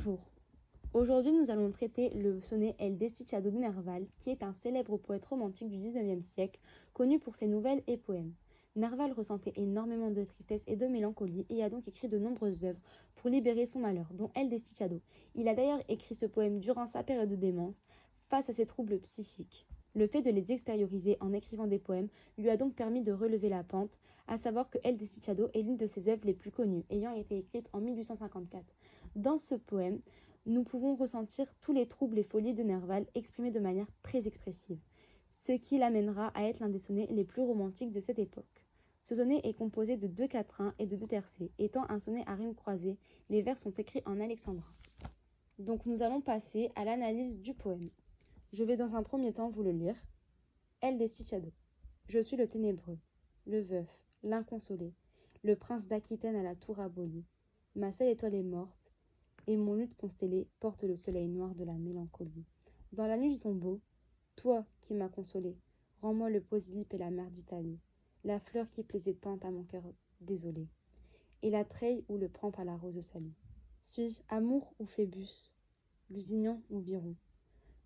Bonjour. Aujourd'hui, nous allons traiter le sonnet El Desdichado de Nerval, qui est un célèbre poète romantique du XIXe siècle, connu pour ses nouvelles et poèmes. Nerval ressentait énormément de tristesse et de mélancolie et a donc écrit de nombreuses œuvres pour libérer son malheur, dont El Desdichado. Il a d'ailleurs écrit ce poème durant sa période de démence, face à ses troubles psychiques. Le fait de les extérioriser en écrivant des poèmes lui a donc permis de relever la pente, à savoir que El Desdichado est l'une de ses œuvres les plus connues, ayant été écrite en 1854. Dans ce poème, nous pouvons ressentir tous les troubles et folies de Nerval exprimés de manière très expressive, ce qui l'amènera à être l'un des sonnets les plus romantiques de cette époque. Ce sonnet est composé de 2 quatrains et de 2 tercets. Étant un sonnet à rimes croisées, les vers sont écrits en alexandrin. Donc nous allons passer à l'analyse du poème. Je vais dans un premier temps vous le lire. El Desdichado. Je suis le ténébreux, le veuf, l'inconsolé, le prince d'Aquitaine à la tour abolie. Ma seule étoile est morte, et mon luth constellé porte le soleil noir de la mélancolie. Dans la nuit du tombeau, toi qui m'as consolé, rends-moi le posylipe et la mer d'Italie, la fleur qui plaisait tant à mon cœur désolé, et la treille où le prend à la rose salie. Suis-je amour ou Phébus, Lusignan ou Biron?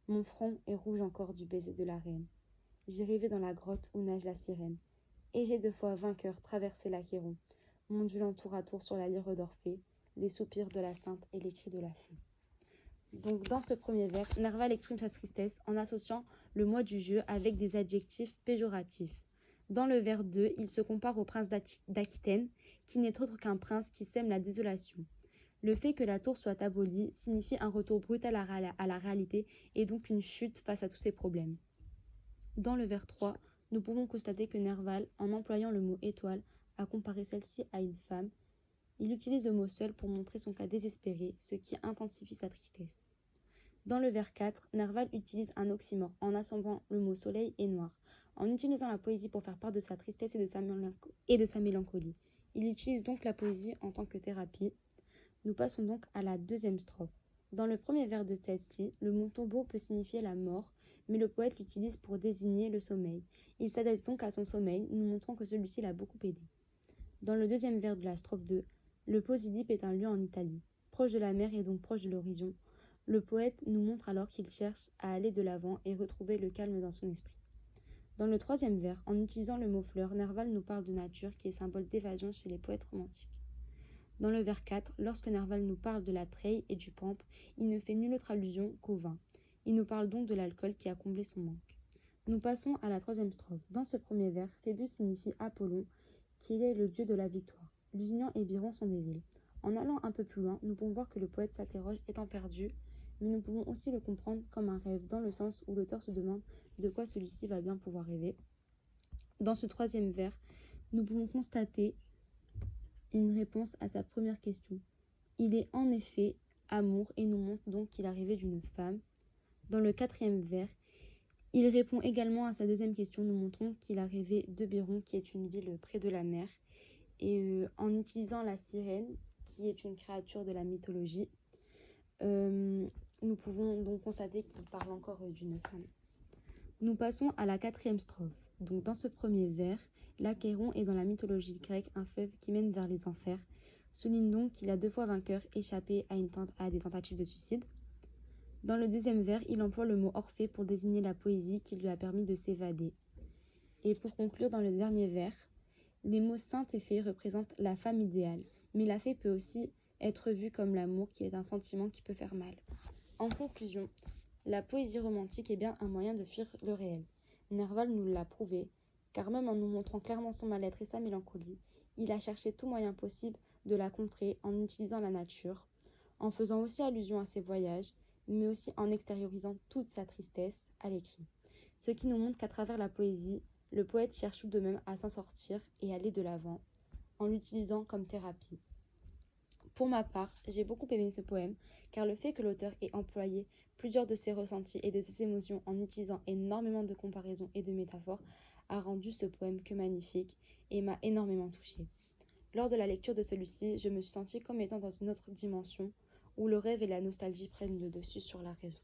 Mon front est rouge encore du baiser de la reine. J'ai rêvé dans la grotte où nage la sirène, et j'ai 2 fois vainqueur traversé l'Achéron, mondulant tour à tour sur la lyre d'Orphée, les soupirs de la sainte et les cris de la fée. Donc dans ce premier vers, Nerval exprime sa tristesse en associant le moi du jeu avec des adjectifs péjoratifs. Dans le vers 2, il se compare au prince d'Aquitaine, qui n'est autre qu'un prince qui sème la désolation. Le fait que la tour soit abolie signifie un retour brutal à la réalité et donc une chute face à tous ces problèmes. Dans le vers 3, nous pouvons constater que Nerval, en employant le mot étoile, a comparé celle-ci à une femme. Il utilise le mot seul pour montrer son cas désespéré, ce qui intensifie sa tristesse. Dans le vers 4, Nerval utilise un oxymore en assemblant le mot soleil et noir, en utilisant la poésie pour faire part de sa tristesse et de sa mélancolie. Il utilise donc la poésie en tant que thérapie. Nous passons donc à la deuxième strophe. Dans le premier vers de celle-ci, le mot tombeau peut signifier la mort, mais le poète l'utilise pour désigner le sommeil. Il s'adresse donc à son sommeil, nous montrant que celui-ci l'a beaucoup aidé. Dans le deuxième vers de la strophe 2, le Posillipe est un lieu en Italie, proche de la mer et donc proche de l'horizon. Le poète nous montre alors qu'il cherche à aller de l'avant et retrouver le calme dans son esprit. Dans le troisième vers, en utilisant le mot fleur, Nerval nous parle de nature qui est symbole d'évasion chez les poètes romantiques. Dans le vers 4, lorsque Nerval nous parle de la treille et du pampre, il ne fait nulle autre allusion qu'au vin. Il nous parle donc de l'alcool qui a comblé son manque. Nous passons à la troisième strophe. Dans ce premier vers, Phébus signifie Apollon, qui est le dieu de la victoire. Lusignan et Biron sont des villes. En allant un peu plus loin, nous pouvons voir que le poète s'interroge étant perdu, mais nous pouvons aussi le comprendre comme un rêve, dans le sens où l'auteur se demande de quoi celui-ci va bien pouvoir rêver. Dans ce troisième vers, nous pouvons constater une réponse à sa première question. Il est en effet amour et nous montre donc qu'il a rêvé d'une femme. Dans le quatrième vers, il répond également à sa deuxième question, nous montrons qu'il a rêvé de Biron, qui est une ville près de la mer. Et en utilisant la sirène, qui est une créature de la mythologie, nous pouvons donc constater qu'il parle encore d'une femme. Nous passons à la quatrième strophe. Donc dans ce premier vers, l'Achéron est dans la mythologie grecque un fleuve qui mène vers les enfers. Souligne donc qu'il a 2 fois vainqueur échappé à des tentatives de suicide. Dans le deuxième vers, il emploie le mot Orphée pour désigner la poésie qui lui a permis de s'évader. Et pour conclure, dans le dernier vers, les mots sainte et fée représentent la femme idéale, mais la fée peut aussi être vue comme l'amour qui est un sentiment qui peut faire mal. En conclusion, la poésie romantique est bien un moyen de fuir le réel. Nerval nous l'a prouvé, car même en nous montrant clairement son mal-être et sa mélancolie, il a cherché tout moyen possible de la contrer en utilisant la nature, en faisant aussi allusion à ses voyages, mais aussi en extériorisant toute sa tristesse à l'écrit. Ce qui nous montre qu'à travers la poésie, le poète cherche tout de même à s'en sortir et aller de l'avant, en l'utilisant comme thérapie. Pour ma part, j'ai beaucoup aimé ce poème, car le fait que l'auteur ait employé plusieurs de ses ressentis et de ses émotions en utilisant énormément de comparaisons et de métaphores a rendu ce poème que magnifique et m'a énormément touchée. Lors de la lecture de celui-ci, je me suis sentie comme étant dans une autre dimension, où le rêve et la nostalgie prennent le dessus sur la raison.